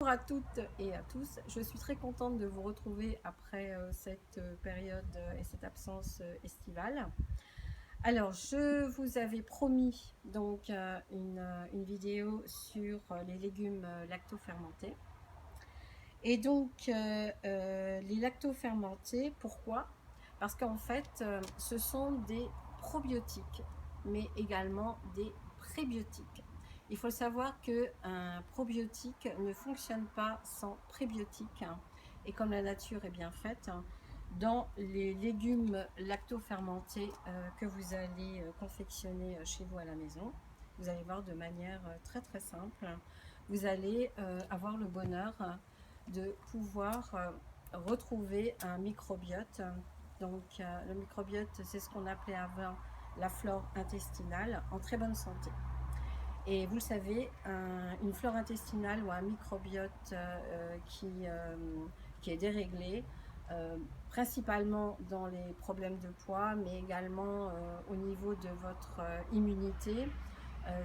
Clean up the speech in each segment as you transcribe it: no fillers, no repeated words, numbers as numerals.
Bonjour à toutes et à tous. Je suis très contente de vous retrouver après cette période et cette absence estivale. Alors, je vous avais promis donc une vidéo sur les légumes lactofermentés. Et donc, les lactofermentés, pourquoi? Parce qu'en fait, ce sont des probiotiques, mais également des prébiotiques. Il faut savoir qu'un probiotique ne fonctionne pas sans prébiotiques. Et comme la nature est bien faite, dans les légumes lactofermentés que vous allez confectionner chez vous à la maison, vous allez voir de manière très très simple, vous allez avoir le bonheur de pouvoir retrouver un microbiote. Donc le microbiote, c'est ce qu'on appelait avant la flore intestinale, en très bonne santé. Et vous le savez, une flore intestinale ou un microbiote qui est déréglé, principalement dans les problèmes de poids, mais également au niveau de votre immunité.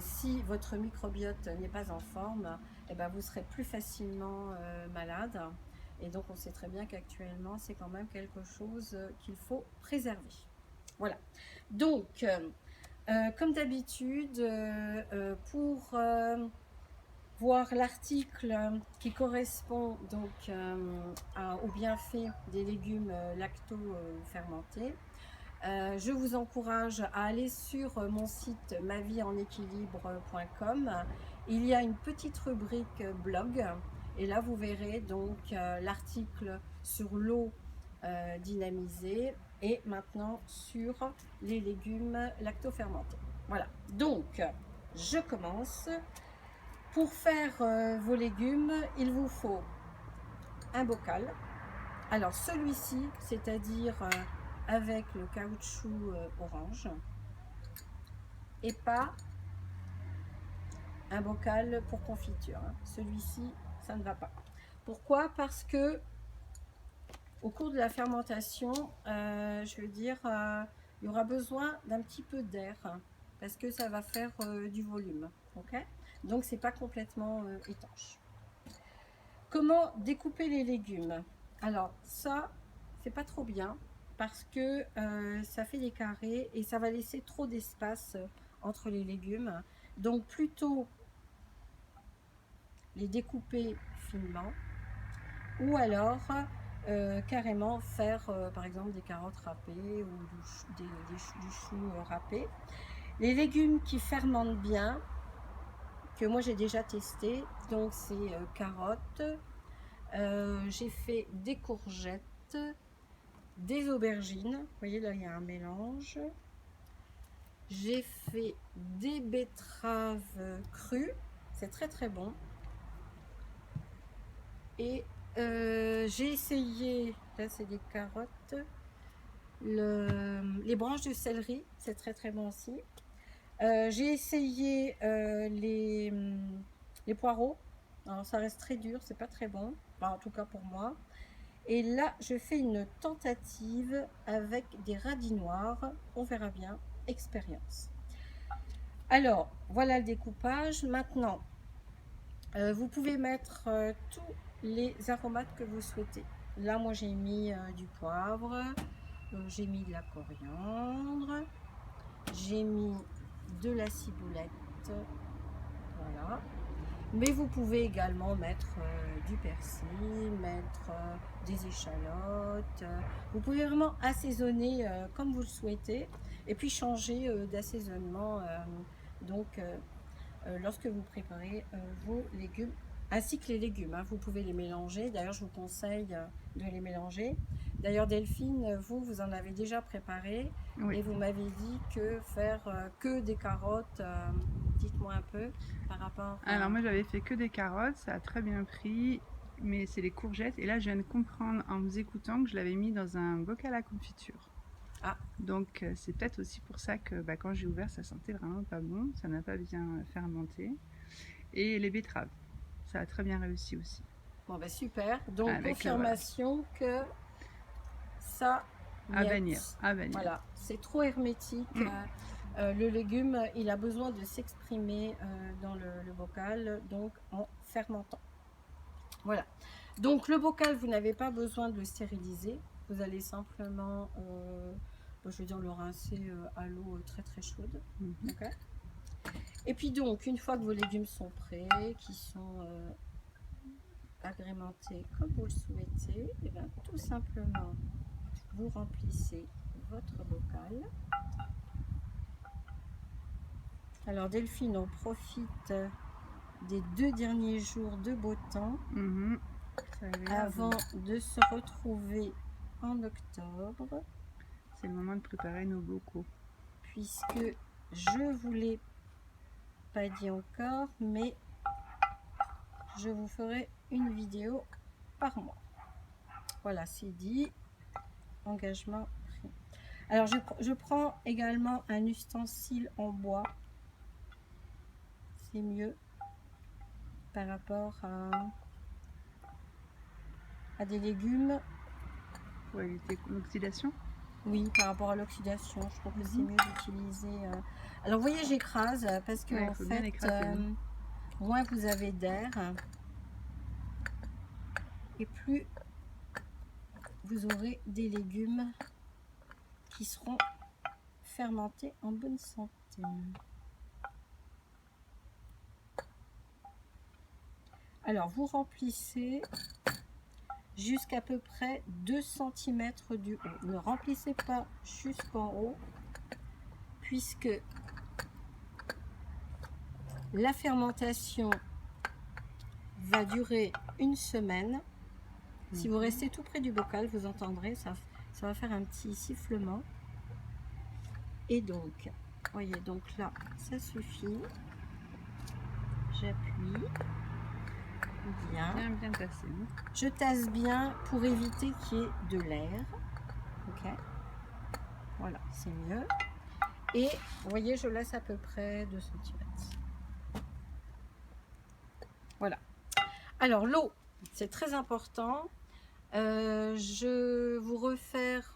Si votre microbiote n'est pas en forme, eh ben, vous serez plus facilement malade. Et donc on sait très bien qu'actuellement, c'est quand même quelque chose qu'il faut préserver. Voilà. Donc, comme d'habitude, pour voir l'article qui correspond donc aux bienfaits des légumes lacto-fermentés, je vous encourage à aller sur mon site mavienenéquilibre.com. Il y a une petite rubrique blog et là vous verrez donc l'article sur l'eau dynamisée et maintenant sur les légumes lactofermentés. Voilà, donc je commence. Pour faire vos légumes, il vous faut un bocal. Alors celui-ci, c'est-à-dire avec le caoutchouc orange, et pas un bocal pour confiture. Celui-ci, ça ne va pas. Pourquoi? Parce que au cours de la fermentation, je veux dire, il y aura besoin d'un petit peu d'air parce que ça va faire du volume. Ok? Donc c'est pas complètement étanche. Comment découper les légumes? Alors ça, c'est pas trop bien parce que ça fait des carrés et ça va laisser trop d'espace entre les légumes. Donc plutôt les découper finement ou alors carrément faire par exemple des carottes râpées ou du chou râpé. Les légumes qui fermentent bien, que moi j'ai déjà testé, donc c'est carottes, j'ai fait des courgettes, des aubergines, vous voyez là il y a un mélange. J'ai fait des betteraves crues, c'est très très bon. Et j'ai essayé, là c'est des carottes, les branches de céleri, c'est très très bon aussi. J'ai essayé les poireaux, alors ça reste très dur, c'est pas très bon, enfin, en tout cas pour moi. Et là, je fais une tentative avec des radis noirs. On verra bien. Expérience. Alors, voilà le découpage. Maintenant, vous pouvez mettre tous les aromates que vous souhaitez. Là, moi, j'ai mis du poivre, j'ai mis de la coriandre, j'ai mis de la ciboulette. Voilà. Mais vous pouvez également mettre du persil, mettre des échalotes. Vous pouvez vraiment assaisonner comme vous le souhaitez et puis changer d'assaisonnement lorsque vous préparez vos légumes ainsi que les légumes. Vous pouvez les mélanger. D'ailleurs, je vous conseille de les mélanger. D'ailleurs, Delphine, vous en avez déjà préparé Oui. et vous m'avez dit que faire que des carottes, dites-moi un peu par rapport Alors moi j'avais fait que des carottes, ça a très bien pris, mais c'est les courgettes. Et là je viens de comprendre en vous écoutant que je l'avais mis dans un bocal à confiture. Ah, Donc c'est peut-être aussi pour ça que quand j'ai ouvert ça sentait vraiment pas bon, ça n'a pas bien fermenté. Et les betteraves, ça a très bien réussi aussi. bon bah super. Donc Avec le voilà. confirmation que ça À bannir, niet. à bannir. Voilà, c'est trop hermétique. Mm. Le légume, il a besoin de s'exprimer dans le bocal, donc en fermentant. Voilà. Donc le bocal, vous n'avez pas besoin de le stériliser. Vous allez simplement, je veux dire, le rincer à l'eau très très chaude. Okay. Et puis donc, une fois que vos légumes sont prêts, qui sont agrémentés comme vous le souhaitez, et bien tout simplement, vous remplissez votre bocal. Alors Delphine, on profite des 2 derniers jours de beau temps avant de se retrouver en octobre. C'est le moment de préparer nos bocaux. Puisque je vous l'ai pas dit encore, mais je vous ferai une vidéo par mois. Voilà, c'est dit. Engagement pris. Alors je prends également un ustensile en bois. C'est mieux par rapport à des légumes. Pour éviter l'oxydation? Oui, par rapport à l'oxydation, je trouve que c'est mieux d'utiliser. Alors vous voyez, j'écrase parce que en fait, moins vous avez d'air et plus vous aurez des légumes qui seront fermentés en bonne santé. Alors vous remplissez jusqu'à peu près 2 cm du haut. Ne remplissez pas jusqu'en haut puisque la fermentation va durer 1 semaine. Si vous restez tout près du bocal, vous entendrez, ça va faire un petit sifflement. Et donc, voyez, donc là, ça suffit. J'appuie. Bien tassé. Je tasse bien pour éviter qu'il y ait de l'air. Ok. Voilà, c'est mieux. Et vous voyez, je laisse à peu près 2 cm. Voilà. Alors l'eau, c'est très important. Je vous réfère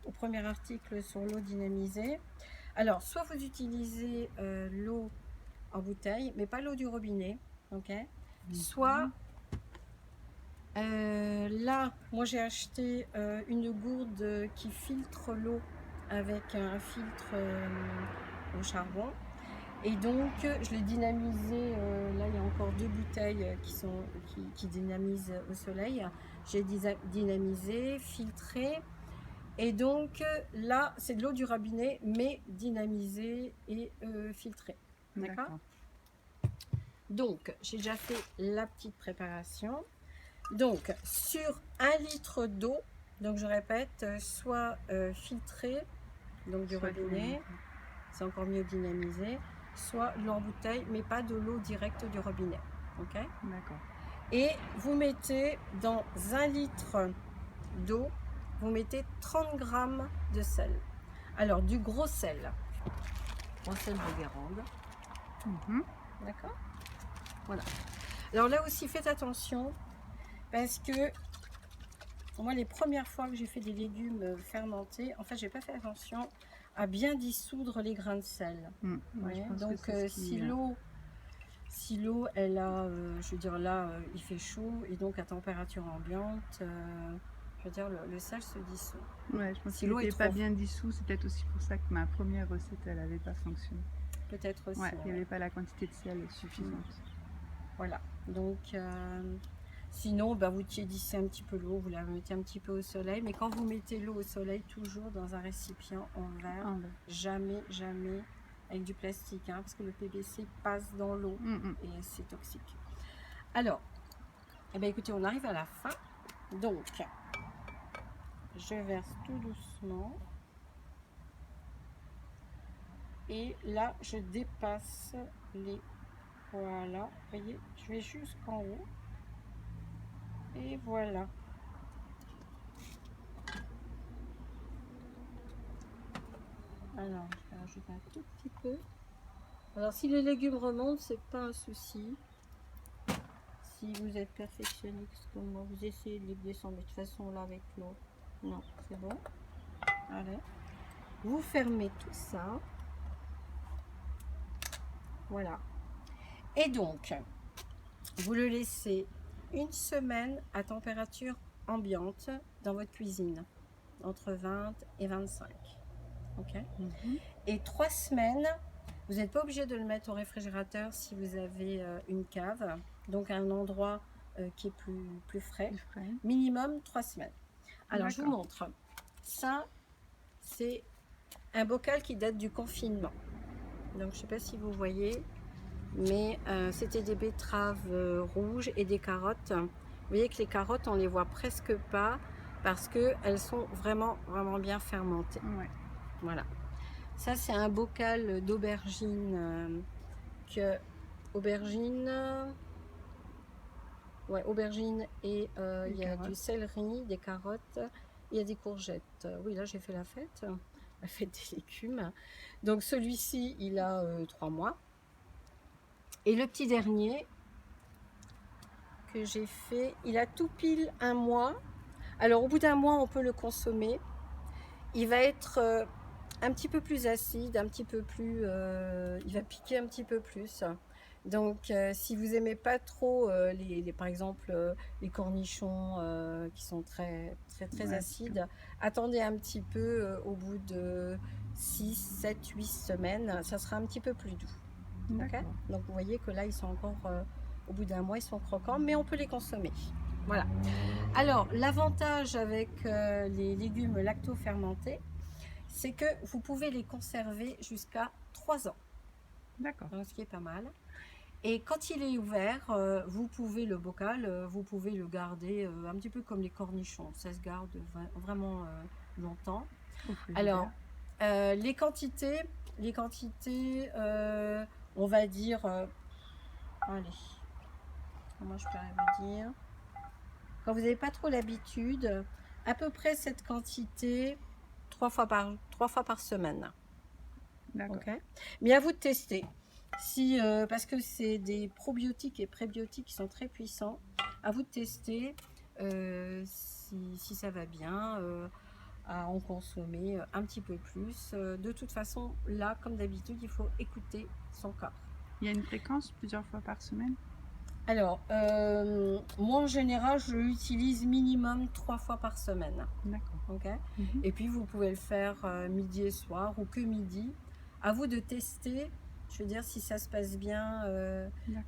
au premier article sur l'eau dynamisée. Alors, soit vous utilisez l'eau en bouteille, mais pas l'eau du robinet, ok. Soit là, moi j'ai acheté une gourde qui filtre l'eau avec un filtre au charbon. Et donc, je l'ai dynamisé. Là, il y a encore 2 bouteilles qui dynamisent au soleil. J'ai dynamisé, filtré. Et donc, là, c'est de l'eau du robinet, mais dynamisée et filtrée. D'accord. Donc, j'ai déjà fait la petite préparation. Donc, sur 1 litre d'eau, donc je répète, soit filtrée, donc du robinet, c'est encore mieux dynamisé, soit de l'eau en bouteille, mais pas de l'eau directe du robinet. Ok. D'accord. Et vous mettez dans 1 litre d'eau, vous mettez 30 grammes de sel. Alors, du gros sel de Guérande. D'accord. Voilà. Alors là aussi, faites attention, parce que moi, les premières fois que j'ai fait des légumes fermentés, en fait, j'ai pas fait attention à bien dissoudre les grains de sel. Ouais, donc, si l'eau, elle a, je veux dire, là, il fait chaud, et donc à température ambiante, je veux dire, le sel se dissout. Ouais, je pense si qu'il n'était pas bien dissous, c'est peut-être aussi pour ça que ma première recette, elle n'avait pas fonctionné. Peut-être aussi. Ouais, il n'y avait pas la quantité de sel suffisante. Voilà, donc sinon, bah, vous tiédissez un petit peu l'eau, vous la mettez un petit peu au soleil, mais quand vous mettez l'eau au soleil, toujours dans un récipient en verre, jamais avec du plastique, hein, parce que le PVC passe dans l'eau et c'est toxique. Alors, eh bien, écoutez, on arrive à la fin, donc je verse tout doucement et là, je dépasse les... Voilà, vous voyez, je vais jusqu'en haut. Et voilà. Alors, je vais rajouter un tout petit peu. Alors, si les légumes remontent, c'est pas un souci. Si vous êtes perfectionniste comme moi, vous essayez de les descendre. Mais de toute façon, là, avec l'eau, non, c'est bon. Allez. Vous fermez tout ça. Voilà. Et donc, vous le laissez une semaine à température ambiante dans votre cuisine, entre 20 et 25. Ok. Et 3 semaines, vous n'êtes pas obligé de le mettre au réfrigérateur si vous avez une cave, donc un endroit qui est plus frais. Minimum 3 semaines. Alors je vous montre. Ça, c'est un bocal qui date du confinement. Donc je ne sais pas si vous voyez, mais c'était des betteraves rouges et des carottes. Vous voyez que les carottes, on les voit presque pas parce qu'elles sont vraiment bien fermentées. Ouais. Voilà. Ça, c'est un bocal d'aubergines aubergine et il y a du céleri, des carottes, il y a des courgettes. Oui, là j'ai fait la fête des légumes. Donc celui-ci, il a 3 mois. Et le petit dernier que j'ai fait, il a tout pile 1 mois. Alors au bout d'1 mois, on peut le consommer. Il va être un petit peu plus acide, un petit peu plus, il va piquer un petit peu plus. Donc si vous aimez pas trop par exemple les cornichons qui sont très acides, attendez un petit peu, au bout de 6, 7, 8 semaines, ça sera un petit peu plus doux. Okay. Donc vous voyez que là ils sont encore au bout d'1 mois, ils sont croquants, mais on peut les consommer. Voilà. Alors l'avantage avec les légumes lacto-fermentés, c'est que vous pouvez les conserver jusqu'à 3 ans. D'accord. Ce qui est pas mal. Et quand il est ouvert, vous pouvez le bocal, vous pouvez le garder un petit peu comme les cornichons. Ça se garde vraiment longtemps. Alors, les quantités, on va dire, allez, comment je peux vous dire, quand vous n'avez pas trop l'habitude, à peu près cette quantité 3 fois par semaine. D'accord. Okay. Mais à vous de tester. Si, parce que c'est des probiotiques et prébiotiques qui sont très puissants, à vous de tester si ça va bien, à en consommer un petit peu plus. De toute façon, là, comme d'habitude, il faut écouter son corps. Il y a une fréquence plusieurs fois par semaine? Alors, moi en général, je l'utilise minimum 3 fois par semaine. D'accord. Okay. Et puis vous pouvez le faire midi et soir ou que midi. À vous de tester, je veux dire, si ça se passe bien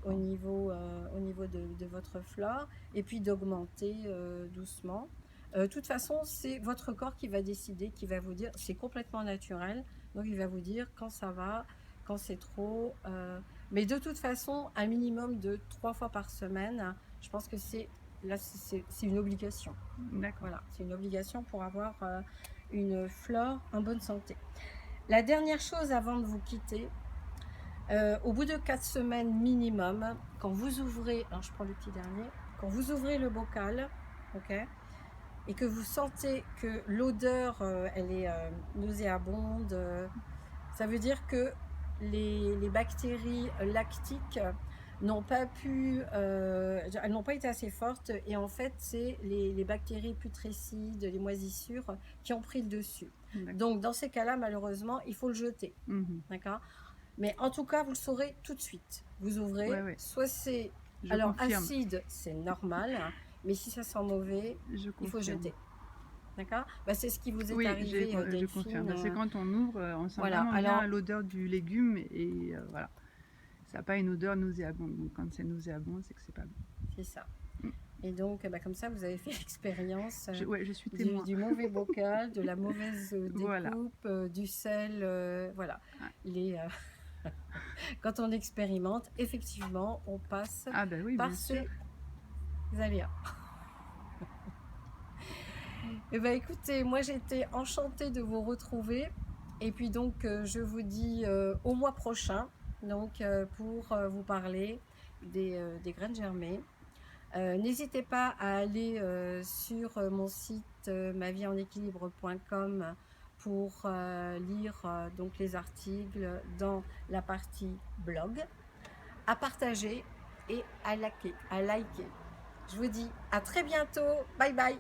au niveau de votre flore, et puis d'augmenter doucement. De toute façon, c'est votre corps qui va décider, qui va vous dire, c'est complètement naturel, donc il va vous dire quand ça va, quand c'est trop. Mais de toute façon, un minimum de 3 fois par semaine, je pense que c'est une obligation. Voilà, c'est une obligation pour avoir une flore en bonne santé. La dernière chose avant de vous quitter, au bout de 4 semaines minimum, quand vous ouvrez, alors je prends le petit dernier, quand vous ouvrez le bocal, ok, et que vous sentez que l'odeur, elle est nauséabonde, ça veut dire que les bactéries lactiques n'ont pas elles n'ont pas été assez fortes, et en fait c'est les bactéries putrécides, les moisissures qui ont pris le dessus. Donc dans ces cas-là, malheureusement, il faut le jeter. D'accord. Mais en tout cas, vous le saurez tout de suite. Vous ouvrez, soit c'est acide, c'est normal, mais si ça sent mauvais, il faut jeter. D'accord. C'est ce qui vous est arrivé, Delphine. Je confirme. C'est quand on ouvre, on sent vraiment bien l'odeur du légume, et voilà. Ça n'a pas une odeur nauséabonde. Donc quand c'est nauséabond, c'est que c'est pas bon. C'est ça. Et donc, comme ça, vous avez fait l'expérience je suis témoin. du mauvais bocal, de la mauvaise découpe, du sel, voilà. Quand on expérimente, effectivement, on passe par ces aléas. Eh bien, écoutez, moi j'ai été enchantée de vous retrouver, et puis donc je vous dis au mois prochain, donc pour vous parler des graines germées. N'hésitez pas à aller sur mon site mavienenéquilibre.com pour lire donc les articles dans la partie blog, à partager et à liker. Je vous dis à très bientôt, bye bye.